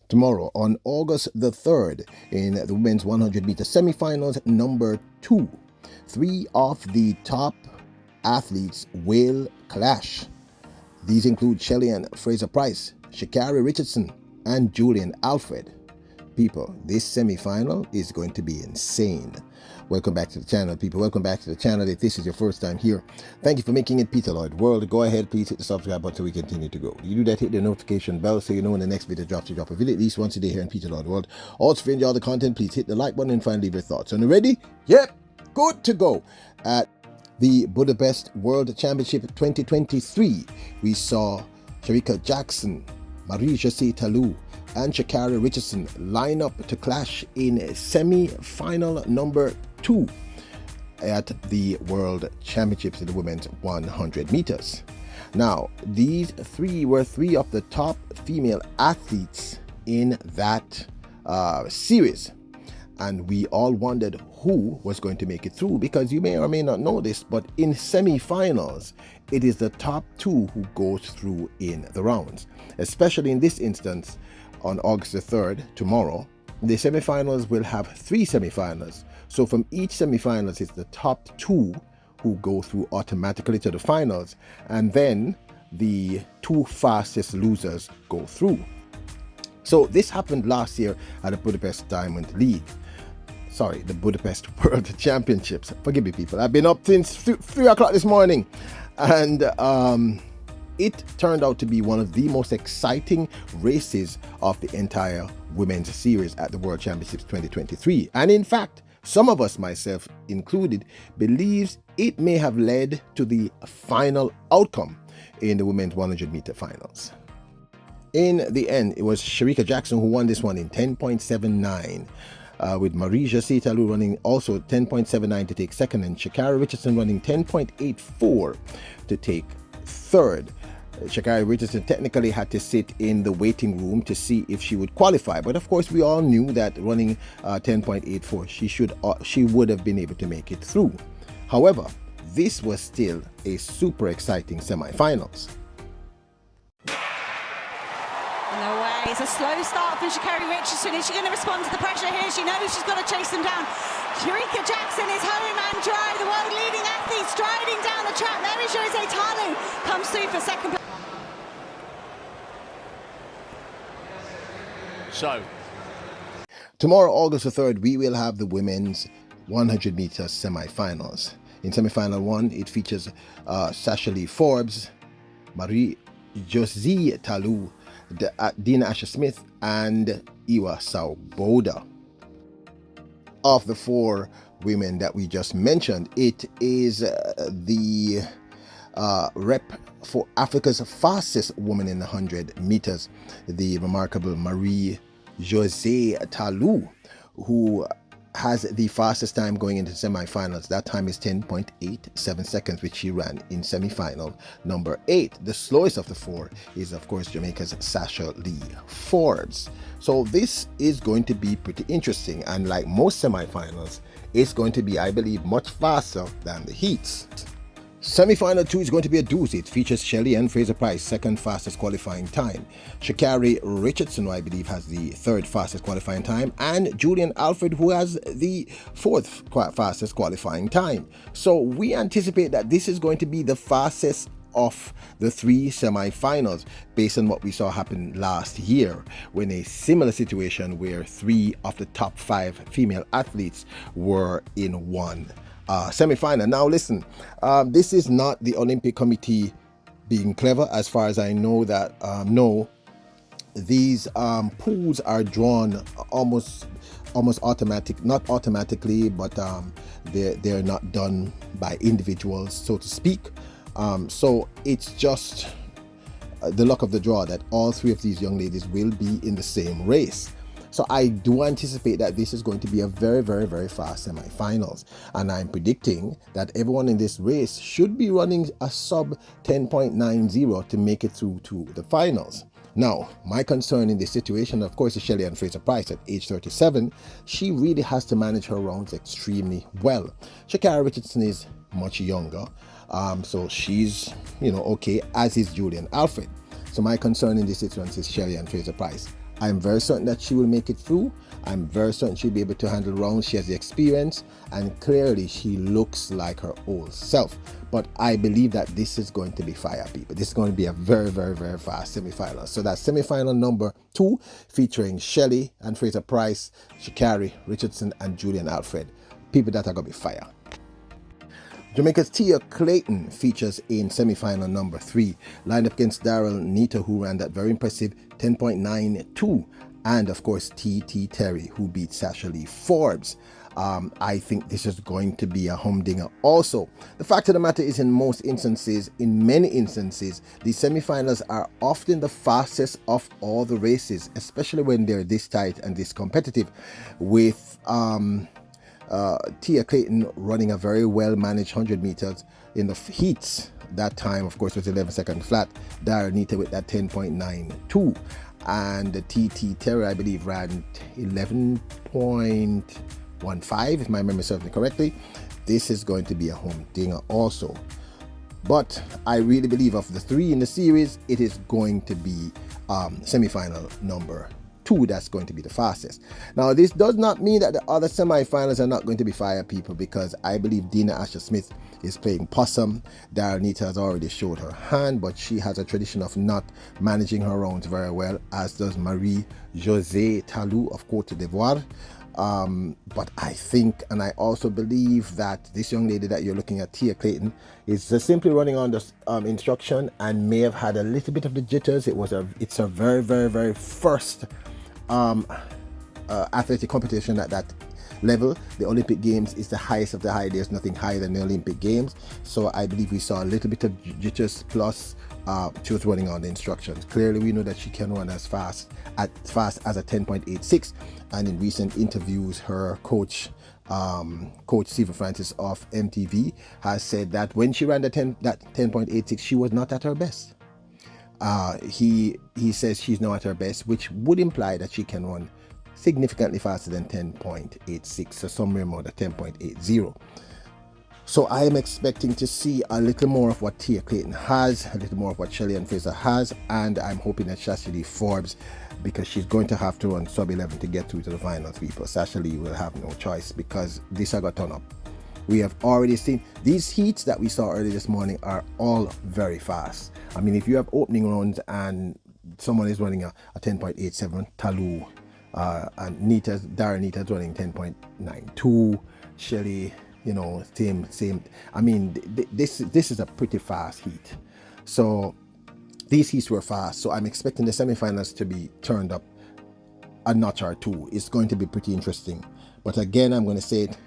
Tomorrow, on August the 3rd, in the women's 100-meter semifinals, number 2, 3 of the top athletes will clash. These include Shelly-Ann, FRASER-PRYCE, Sha Carri, Richardson, and Julien Alfred. People, this semi-final is going to be insane. Welcome back to the channel, people. Welcome back to the channel. If this is your first time here, thank you for making it Peter Lloyd World. Go ahead, please hit the subscribe button so we continue to grow. You do that, hit the notification bell so you know when the next video drops. You drop a video at least once a day here in Peter Lloyd World. Also, if you enjoy the content, please hit the like button and finally leave your thoughts. Are you ready? Yep, good to go. At the Budapest World Championship 2023, we saw Shericka Jackson, Marie-Josée Tallou, and Sha Carri Richardson line up to clash in semi-final number 2 at the World Championships in the women's 100 meters. Now, these three were 3 of the top female athletes in that series. And we all wondered who was going to make it through, because you may or may not know this, but in semi-finals, it is the top 2 who goes through in the rounds. Especially in this instance, on August the 3rd, tomorrow, the semi-finals will have 3 semi-finals. So from each semi-finals, it's the top 2 who go through automatically to the finals, and then the 2 fastest losers go through. So this happened last year at the Budapest Diamond League. Sorry, the Budapest World Championships. Forgive me, people. I've been up since 3 o'clock this morning, and it turned out to be one of the most exciting races of the entire women's series at the World Championships 2023. And in fact, some of us, myself included, believes it may have led to the final outcome in the women's 100-meter finals. In the end, it was Shericka Jackson who won this one in 10.79, with Marie-Josée Tallou running also 10.79 to take second, and Sha Carri Richardson running 10.84 to take third. Sha Carri Richardson technically had to sit in the waiting room to see if she would qualify, but of course we all knew that running 10.84 she would have been able to make it through. However, this was still a super exciting semi-finals. It's a slow start from Sha Carri Richardson. Is she going to respond to the pressure here? She knows she's got to chase them down. Shericka Jackson is home and dry. The world leading athlete striding down the track. Marie-Josée Tallou comes through for second place. So, tomorrow, August the 3rd, we will have the women's 100-meter semi-finals. In semi-final 1, it features Sasha-Lee Forbes, Marie-Josée Tallou, Dina Asher-Smith, and Iwa Sauboda. Of the 4 women that we just mentioned, it is the rep for Africa's fastest woman in the 100 meters, the remarkable Marie-Josée Tallou, who has the fastest time going into semifinals. That time is 10.87 seconds, which she ran in semifinal number 8. The slowest of the 4 is, of course, Jamaica's Sasha-Lee Forbes. So this is going to be pretty interesting, and like most semifinals, it's going to be, I believe, much faster than the heats. Semi-final 2 is going to be a doozy. It features Shelly-Ann, FRASER-PRYCE, second fastest qualifying time. Sha Carri Richardson, who I believe has the 3rd fastest qualifying time, and Julien Alfred, who has the 4th fastest qualifying time. So we anticipate that this is going to be the fastest of the 3 semi-finals, based on what we saw happen last year, when a similar situation where 3 of the top 5 female athletes were in one semi-final. Now listen, this is not the Olympic Committee being clever. As far as I know, that no, these pools are drawn almost automatic, not automatically, but they're not done by individuals, so to speak. So it's just the luck of the draw that all 3 of these young ladies will be in the same race. So I do anticipate that this is going to be a very, very, very fast semi-finals. And I'm predicting that everyone in this race should be running a sub 10.90 to make it through to the finals. Now, my concern in this situation, of course, is Shelly-Ann Fraser-Pryce at age 37. She really has to manage her rounds extremely well. Sha Carri Richardson is much younger, so she's, okay, as is Julien Alfred. So my concern in this situation is Shelly-Ann Fraser-Pryce. I'm very certain that she will make it through. I'm very certain she'll be able to handle rounds. She has the experience, and clearly she looks like her old self. But I believe that this is going to be fire, people. This is going to be a very, very, very fast semi-final. So that's semi-final number 2, featuring Shelly and FRASER-PRYCE, Sha Carri, Richardson, and Julien Alfred. People that are going to be fire. Jamaica's Tia Clayton features in semi-final number 3, lined up against Daryl Nita, who ran that very impressive 10.92, and of course T.T. Terry, who beat Sasha Lee Forbes. I think this is going to be a humdinger. Also, the fact of the matter is, in many instances, the semi-finals are often the fastest of all the races, especially when they're this tight and this competitive, with Tia Clayton running a very well managed 100 meters in the heats. That time, of course, was 11 seconds flat. Daryl Nita with that 10.92, and the T.T. Terry, I believe, ran 11.15, if my memory serves me correctly. This is going to be a humdinger also. But I really believe of the 3 in the series, it is going to be semi-final number 2 that's going to be the fastest. Now, this does not mean that the other semi-finals are not going to be fire, people, because I believe Dina Asher-Smith is playing possum. Daryl Nita has already showed her hand, but she has a tradition of not managing her rounds very well, as does Marie-Josée Talou of Côte d'Ivoire. But I think, and I also believe, that this young lady that you're looking at, Tia Clayton, is just simply running on the instruction and may have had a little bit of the jitters. It's a very, very, very first athletic competition at that level. The Olympic Games is the highest of the high. There's nothing higher than the Olympic Games. So I believe we saw a little bit of jitters, plus she was running on the instructions. Clearly, we know that she can run as fast as a 10.86. And in recent interviews, her coach, Coach Stephen Francis of MTV, has said that when she ran that 10.86, she was not at her best. He says she's now at her best, which would imply that she can run significantly faster than 10.86, so somewhere more than 10.80. So I am expecting to see a little more of what Tia Clayton has, a little more of what Shelly-Ann Fraser has, and I'm hoping that Sasha Lee Forbes, because she's going to have to run sub 11 to get through to the finals, people. Sasha Lee will have no choice, because this I got turned up. We have already seen these heats that we saw early this morning are all very fast. I mean, if you have opening rounds and someone is running a 10.87, Talou, and Daryl Nita's running 10.92, Shelly, you know, same. I mean, this is a pretty fast heat. So these heats were fast. So I'm expecting the semifinals to be turned up a notch or 2. It's going to be pretty interesting. But again, I'm going to say it.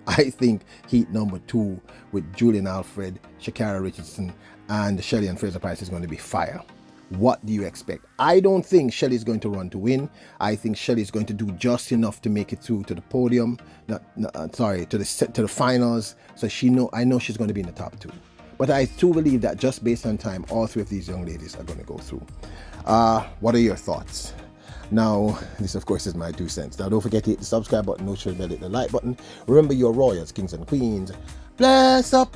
I think heat number 2 with Julien Alfred, Sha Carri, Richardson, and Shelly-Ann FRASER-PRYCE is going to be fire. What do you expect? I don't think Shelly is going to run to win. I think Shelly is going to do just enough to make it through to the podium. To the finals. So I know she's going to be in the top 2. But I too believe that just based on time, all 3 of these young ladies are going to go through. What are your thoughts? Now, this of course is my 2 cents. Now, don't forget to hit the subscribe button, notification bell, hit the like button. Remember, your royals, kings and queens. Bless up!